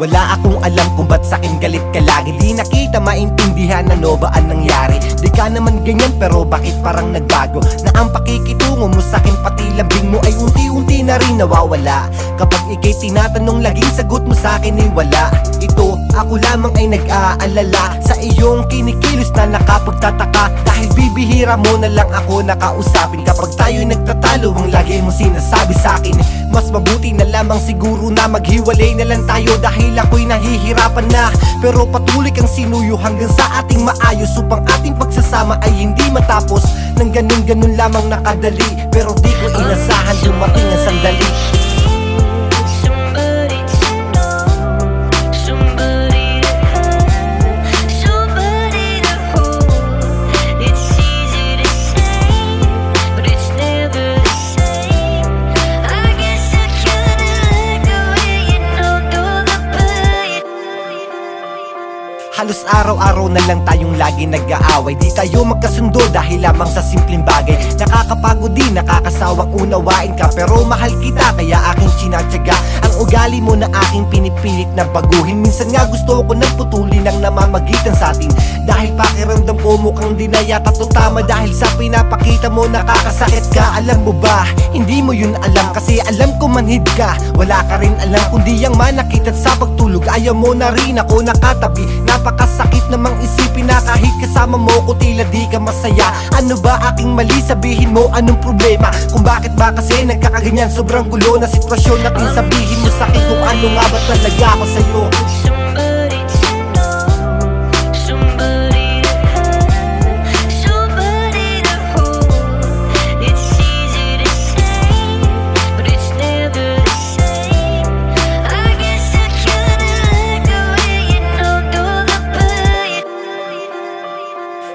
Wala akong alam kung ba't sa'kin galit ka lagi. Di nakita maintindihan ano ba ang nangyari. Di ka naman ganyan pero bakit parang nagbago? Na ang pakikitungo mo sa'kin pati lambing mo ay unti-unti na rin nawawala. Kapag ikay tinatanong laging sagot mo sa'kin ay wala. Ito ako lamang ay nag-aalala sa iyong kinikilos na nakapagtataka. Dahil bibihira mo na lang ako nakausapin. Kapag tayo'y nagtatalo ang lagi mo sinasabi sa'kin. Mas mabuti na lamang siguro na maghiwalay na lang tayo. Dahil ako'y nahihirapan na, pero patuloy kang sinuyo hanggang sa ating maayos. Upang ating pagsasama ay hindi matapos nang ganun-ganun lamang nakadali. Pero di ko inasahan dumating ang sandali. Halos araw-araw na lang tayong lagi nag-aaway. Di tayo magkasundo dahil lamang sa simpleng bagay. Nakakapagod din, nakakasawang unawain ka. Pero mahal kita kaya aking sinatsaga. Ang ugali mo na aking pinipilit na baguhin. Minsan nga gusto ko nang putulin ang namamagitan sa atin. Dahil pakiramdam ko mukhang di na yata to tama. Dahil sa pinapakita mo nakakasakit ka. Alam mo ba, hindi mo yun alam. Kasi alam ko manhid ka. Wala ka rin alam kundi ang manakit at sa pagtulog ayaw mo na rin ako nakatabi. Napakasakit namang isipin na kahit kasama mo ko tila di ka masaya. Ano ba aking mali? Sabihin mo anong problema? Kung bakit ba kasi nagkakaganyan? Sobrang gulo na sitwasyon natin. Sabihin mo sa'kin kung ano nga ba talaga ako sa'yo.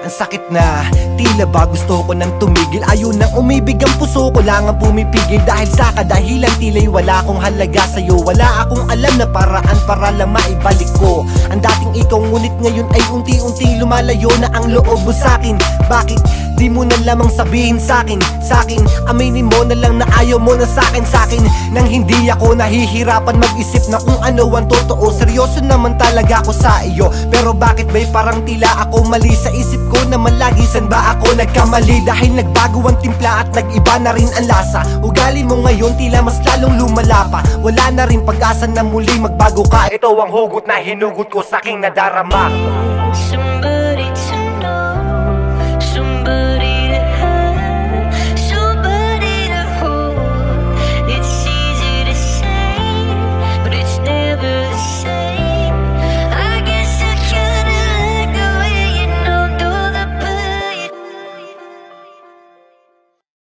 Ang sakit na, tila ba gusto ko nang tumigil. Ayaw nang umibig ang puso ko lang ang pumipigil. Dahil sa kadahilan tila'y wala akong halaga sa'yo. Wala akong alam na paraan para lang maibalik ko ang dating ikaw. Ngunit ngayon ay unti-unti lumalayo na ang loob mo sa'kin. Bakit di mo na lamang sabihin sa'kin? Aminin mo na lang na ayaw mo na sa'kin. Nang hindi ako nahihirapan mag-isip na kung ano ang totoo. Seryoso naman talaga ako sa iyo. Pero bakit ba'y parang tila ako mali sa isip ko naman lagi? San ba ako nagkamali? Dahil nagbago ang timpla at nag-iba na rin ang lasa. Ugali mo ngayon tila mas lalong lumala pa. Wala na rin pag-asa na muli magbago ka. Ito ang hugot na hinugot ko sa aking nadarama.